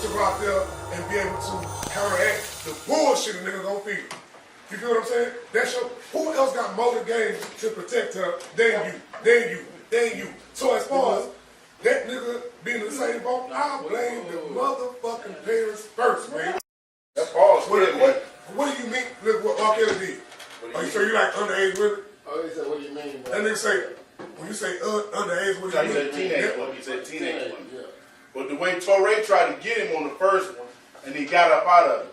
to go out there and be able to counteract the bullshit a nigga gonna feel. You feel what I'm saying? That's your, who else got more games to protect her than you? So as far as that nigga being in the same boat, I blame the motherfucking parents first, man. That's false. What do you mean? Look what R.Kelly did. Are you sure you like underage with it? Oh, he said, what do you mean? That nigga say, when you say underage, what do you mean? He said teenage one. Yeah. But the way Torre tried to get him on the first one, and he got up out of it.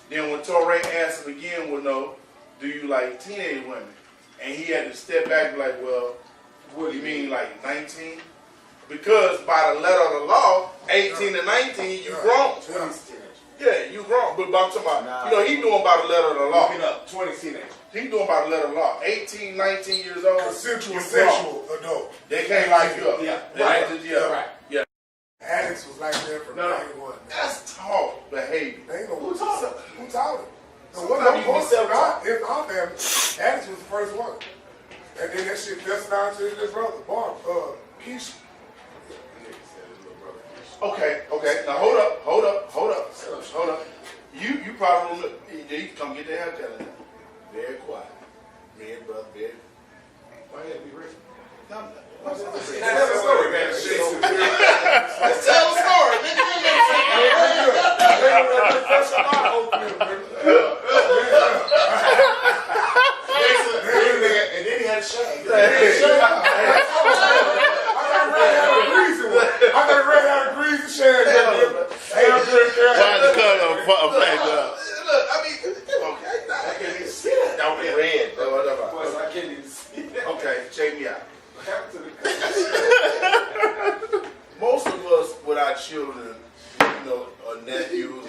Then when Torre asked him again, well, no, do you like teenage women? And he had to step back and be like, well, what do you mean, like 19? Because by the letter of the law, 18 to 19, you grown. Yeah, you grown. But I'm talking about, he doing by the letter of the law. 20 teenagers. He doing by the letter of the law. 18, 19 years old. Consensual sexual adult. They can't lock you up. Yeah. Right. Yeah. Alex was like that from day one. That's taught behavior. They ain't no who taught him. So what I'm supposed to in our family, Alex was the first one. And then that shit fell down to his brother, Keisha. Okay. Now hold up. You probably remember. You come get the haircut in there. Very quiet. Very brother, very. Why you gotta be rich? Let's tell the story, man. Let's tell the story. And then he had a shave. I got red out of grease and share. Look, I mean, okay. I can't even see that. Don't be red. I can't even see that. Okay, check me out. What happened to the Most of us with our children, or nephews,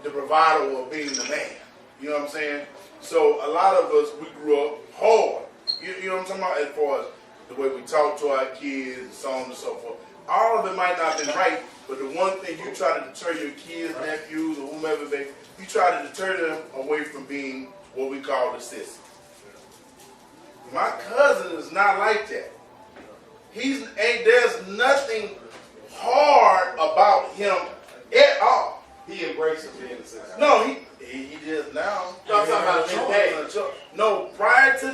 the bravado of being the man. You know what I'm saying? So a lot of us, we grew up hard. You know what I'm talking about? As far as the way we talk to our kids and so on and so forth. All of it might not have been right, but the one thing you try to deter your kids, nephews, or whomever you try to deter them away from being what we call the sissy. My cousin is not like that. There's nothing hard about him at all. He embraces being a sissy. No, he just now. No, I'm talking about his dad. No, prior to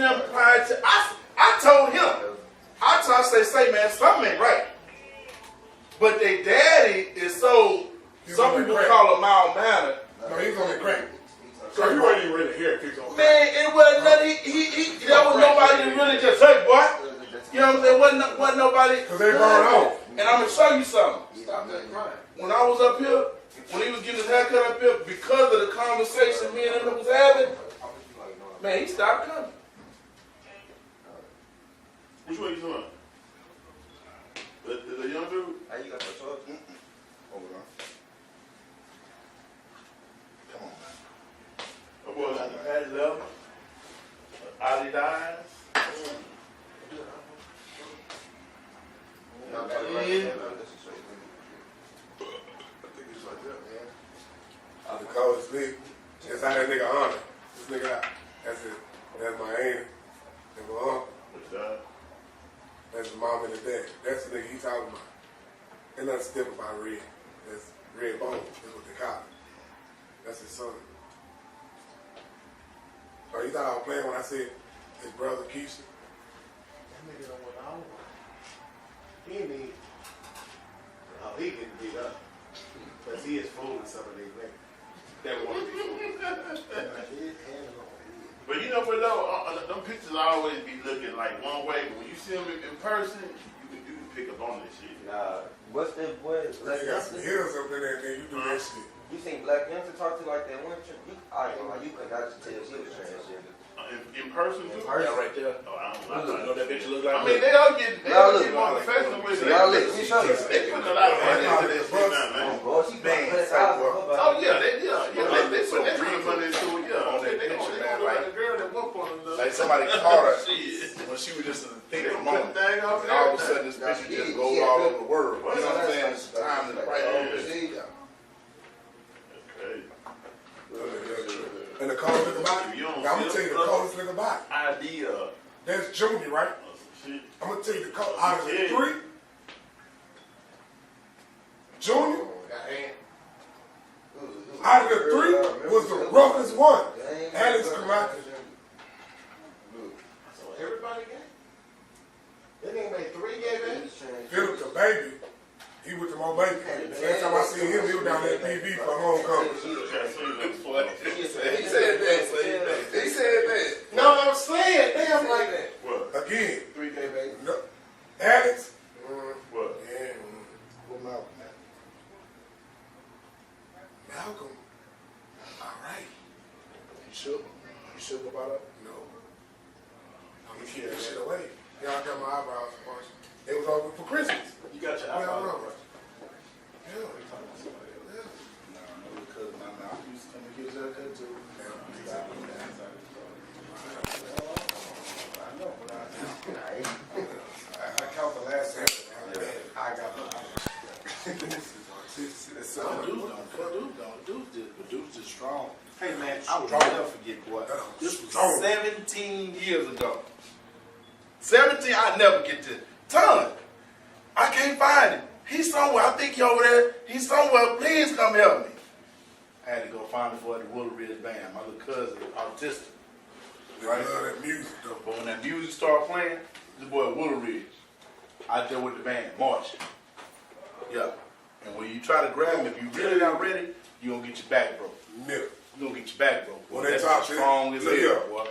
I told him. I say, man, something ain't right. But their daddy is so, some people call him mild-mannered. No, he's on the crack. So you weren't even really here, fix on. Man, it wasn't nothing. There was nobody to really just say, boy. You know what I'm saying? Wasn't nobody. Because they burned out. And I'm going to show you something. Stop that crying. When I was up here, when he was getting his haircut up here, because of the conversation me and him was having, man, he stopped coming. Which way you doing? The young dude? Hey, you got the talk? Hold on. Come on. Oh boy, had love. Ali dies. I'm the coldest nigga. That's how that nigga honor. This nigga out. That's it. That's my auntie. That's my uncle. That's his mom and his dad. That's the nigga he talking about. Ain't nothing stiff about Red. That's Red Bone. That's what they call it. That's his son. Oh, you thought I was playing when I said his brother Keisha? That nigga don't want all of it. He need. Oh, he getting beat up. Because he is fooling some of these niggas. That want to be fooled. But you know, them pictures always be looking like one way, but when you see them in person, you can pick up on this shit. Nah, what's that boy? They got some hills up in there, man. You do that shit. You seen Black Panther talk to like that one chick? I ain't gonna lie, you could not just tell she was transgender. In person, too? Yeah, right there. Oh, I don't You know that bitch look like I mean, they all get more professional with it. Y'all look, let me show you. They put a lot of money into this shit now, man. Boy, she Man, put say, bro. Oh, yeah, they put that kind of money into it, yeah. On that They picture, gonna man, look like like- a girl at one point or another. Like somebody caught her Shit. when she was just in the thick They of the gonna moment. put the thing off And all of a everything. sudden, this picture just goes all over the world. You know what I'm saying? It's time to right on this. Hey. And the coldest nigga about it, You don't I'm going to feel tell you the brother. coldest nigga about it. Idea. That's Junior, right? Shit. I'm going to tell you the coldest. Out of the Yeah. three, Junior, Ruffins won. Alex come out. So everybody gay? That nigga made 3 gay babies? Philip the baby. He with the more baby. Last time I seen him, he was down there at PV for homecoming. He said that. He said that. No, I'm saying, damn like that. What? Again. 3 gay babies. No. Alex. What? Yeah. What Malcolm? Malcolm. All right. You shook? You shook about it? No. I'm gonna keep that shit away. Yeah, I got my eyebrows washed. It was over for Christmas. You got your Yeah, I eyebrows know. brushed. Yeah. Yeah. No, because my mouth used to come and get his haircut too. I know, but I count the last time. I got my Dude's just strong. Hey man, I will never forget, boy. This was Strong. 17 years ago. 17, I never get this. Ton, I can't find him. He's somewhere. I think he over there. He's somewhere. Please come help me. I had to go find him for the Willow Ridge Band. My little cousin is autistic. I love that music though. But when that music started playing, this boy Willow Ridge, out there with the band, marching. Yeah. And when you try to grab him, if you really not ready, you gonna get your back broke. Never. You gonna get your back broke. Well, Boy, they that's talk strong as shit. hell, boy.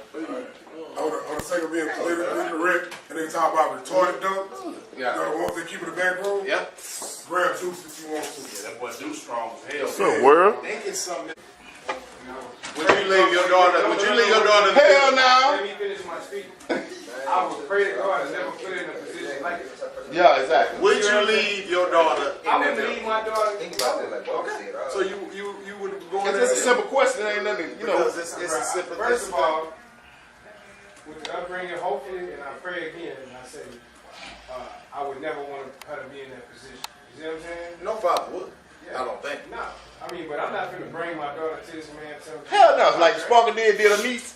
On the sake of being politically correct, and they talk about retarded dunks. Yeah. You know, the ones that keep it in the back room. Yep. Grab juice if you want to. Yeah, that boy do strong as hell. What's up, world? Think it's something. Would you leave your daughter? Would you leave your daughter? Hell no. Let me finish my speech. I would pray to God to never put her in a position like this. Yeah, exactly. Would you leave your daughter? I would leave my daughter. Think about that like what I said. So you would go in It's there. just a simple question. It ain't nothing, you know. Because it's a simple. First of all, with the upbringing, hopefully, and I pray again, and I say, I would never want her to be in that position. You see what I'm saying? No father would. Yeah. I don't think. No. I mean, but I'm not going to bring my daughter to this man. Hell no. Like Sparker did a niece.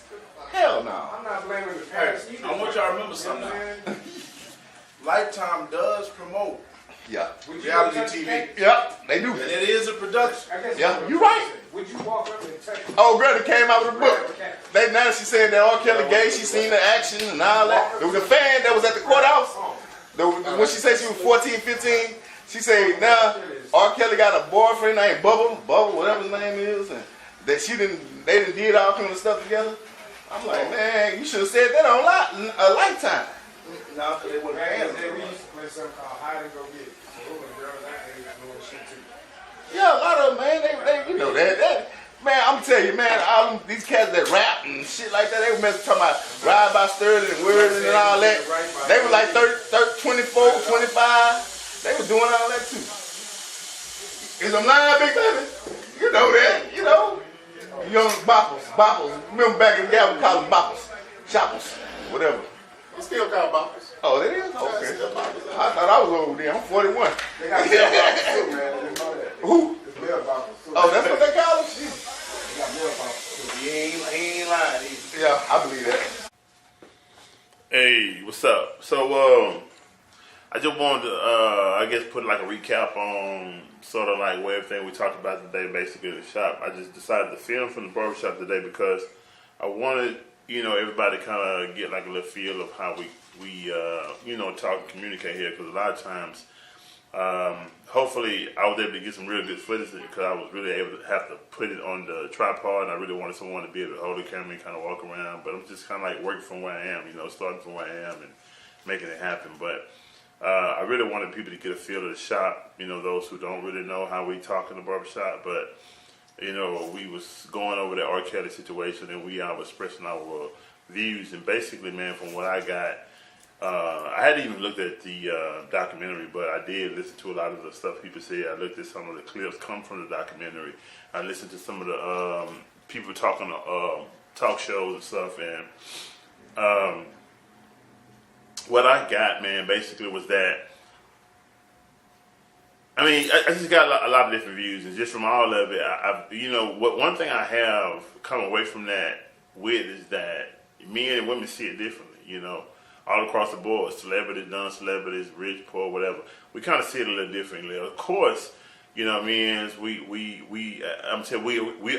Hell no. I'm not blaming the parents either. I want y'all to remember something now. Lifetime does promote Yeah. reality TV. Yep, they do. And it is a production. I guess Yeah, you right. Would you walk up and touch Oh, girl, that came out with a book. Now she said that R.Kelly gay, she seen the action and all that. There was a fan that was at the courthouse. When she said she was 14, 15, she said, nah, R.Kelly got a boyfriend named Bubba, whatever his name is, and that they did all kind of stuff together. I'm like, man, you should have said that on a Lifetime. No, because they wasn't paying we them. used to play something called hide and go get. So the girls out there doing shit too. Yeah, a lot of them, man, they you know that. Man, I'm telling you, man, all them, these cats that rap and shit like that, they were talking about Ride by Sterling and Words and all that. They were like 24, 25. They were doing all that too. Is I'm lying, big baby? You know that, you know. Young boppers. Remember back in the day, we called them boppers. Choppers, whatever. You still call boppers. Oh, that is? Okay. I thought I was old then. I'm 41. They got bell boppers too, man. They didn't know that. Who? It's bell boppers too. Oh, that's what they call them? They got bell boppers. He ain't lying either. Yeah, I believe that. Hey, what's up? So, I just wanted to, I guess, put like a recap on sort of like what everything we talked about today, basically in the shop. I just decided to film from the barbershop today because I wanted, everybody kind of get like a little feel of how we talk and communicate here. Because a lot of times, hopefully, I was able to get some real good footage because I was really able to have to put it on the tripod, and I really wanted someone to be able to hold the camera and kind of walk around. But I'm just kind of like working from where I am, starting from where I am and making it happen. But I really wanted people to get a feel of the shop, those who don't really know how we talk in the barbershop. But, we was going over the R.Kelly situation, and we are expressing our views. And basically, man, from what I got, I hadn't even looked at the documentary, but I did listen to a lot of the stuff people said. I looked at some of the clips come from the documentary. I listened to some of the people talking on talk shows and stuff. And what I got, man, basically was that, I just got a lot of different views, and just from all of it, one thing I have come away from that with is that men and women see it differently, all across the board, celebrities, non-celebrities, rich, poor, whatever. We kind of see it a little differently. Of course, You know what I mean? I'm saying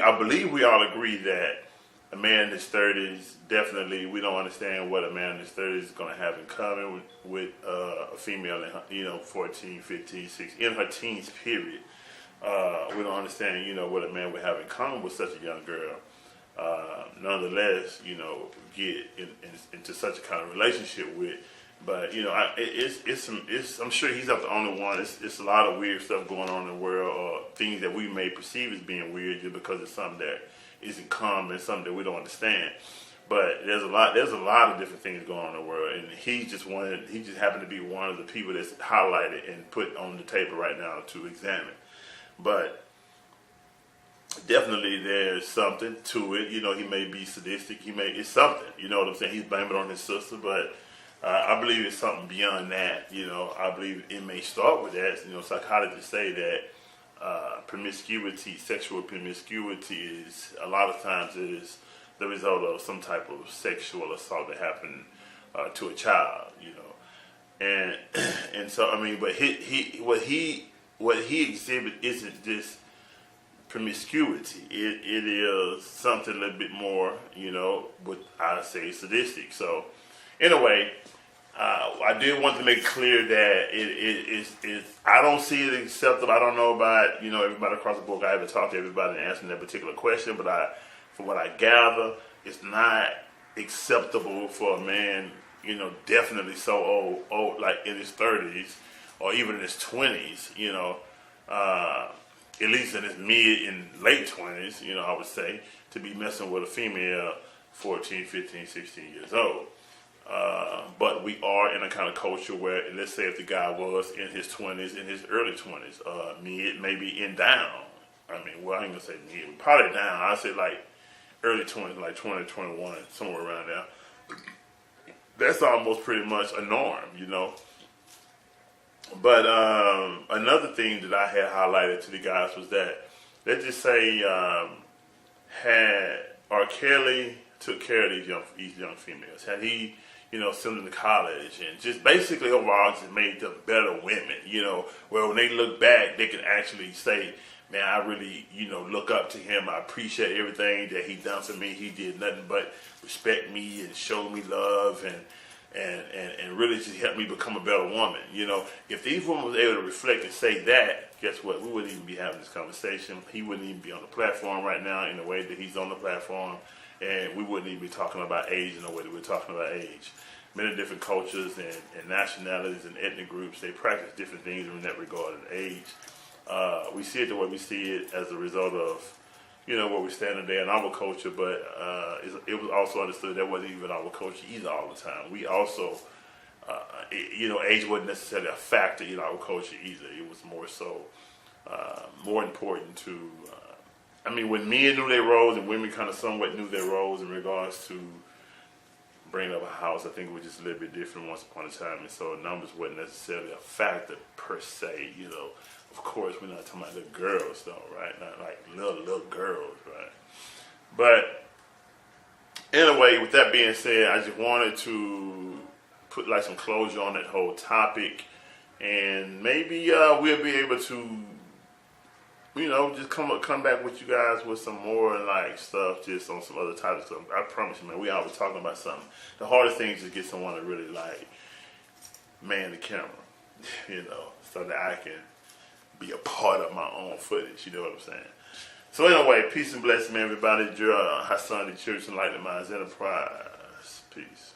I believe we all agree that a man in his 30s, definitely, we don't understand what a man in his 30s is going to have in common with a female in her, 14, 15, 16, in her teens period. We don't understand, what a man would have in common with such a young girl. Nonetheless, get into such a kind of relationship with. But I'm sure he's not the only one. It's a lot of weird stuff going on in the world, or things that we may perceive as being weird just because it's something that isn't common, something that we don't understand. But there's a lot of different things going on in the world, and he just happened to be one of the people that's highlighted and put on the table right now to examine. But definitely there's something to it. He may be sadistic. It's something. You know what I'm saying? He's blaming it on his sister, but I believe it's something beyond that. I believe it may start with that. Psychologists say that promiscuity, sexual promiscuity, is a lot of times is the result of some type of sexual assault that happened to a child. And so but what he exhibits isn't just promiscuity. It is something a little bit more, what I say sadistic. So anyway, I did want to make clear that I don't see it acceptable. I don't know about, everybody across the board. I haven't talked to everybody and answering that particular question, but from what I gather, it's not acceptable for a man, definitely so old, like in his 30s or even in his 20s, at least in his mid and late 20s, I would say, to be messing with a female 14, 15, 16 years old. But we are in a kind of culture where, let's say if the guy was in his 20s, in his early 20s, mid, maybe in down. I ain't going to say mid, probably down. I'd say like early 20s, like 20, 21, somewhere around there. That's almost pretty much a norm, But another thing that I had highlighted to the guys was that, let's just say, had R.Kelly took care of these young females, had he, sent them to college and just basically overall just made them better women, where when they look back, they can actually say, man, I really, look up to him. I appreciate everything that he done for me. He did nothing but respect me and show me love and really just help me become a better woman. If these women was able to reflect and say that, guess what? We wouldn't even be having this conversation. He wouldn't even be on the platform right now in the way that he's on the platform. And we wouldn't even be talking about age in the way that we're talking about age. Many different cultures and nationalities and ethnic groups, they practice different things in that regard in age. We see it the way we see it as a result of, where we stand today in our culture, but it was also understood that wasn't even our culture either all the time. We also, age wasn't necessarily a factor in our culture either. It was more so, more important to, when men knew their roles and women kind of somewhat knew their roles in regards to bringing up a house, I think it was just a little bit different once upon a time, and so numbers wasn't necessarily a factor per se, Of course, we're not talking about little girls, though, right? Not like little girls, right? But anyway, with that being said, I just wanted to put like some closure on that whole topic, and maybe we'll be able to, just come back with you guys with some more like stuff, just on some other type of stuff. I promise you, man, we always talking about something. The hardest thing is to get someone to really like man the camera, so that I can be a part of my own footage, you know what I'm saying? So anyway, peace and blessing, everybody. Hassan, the Church Enlightening Minds Enterprise. Peace.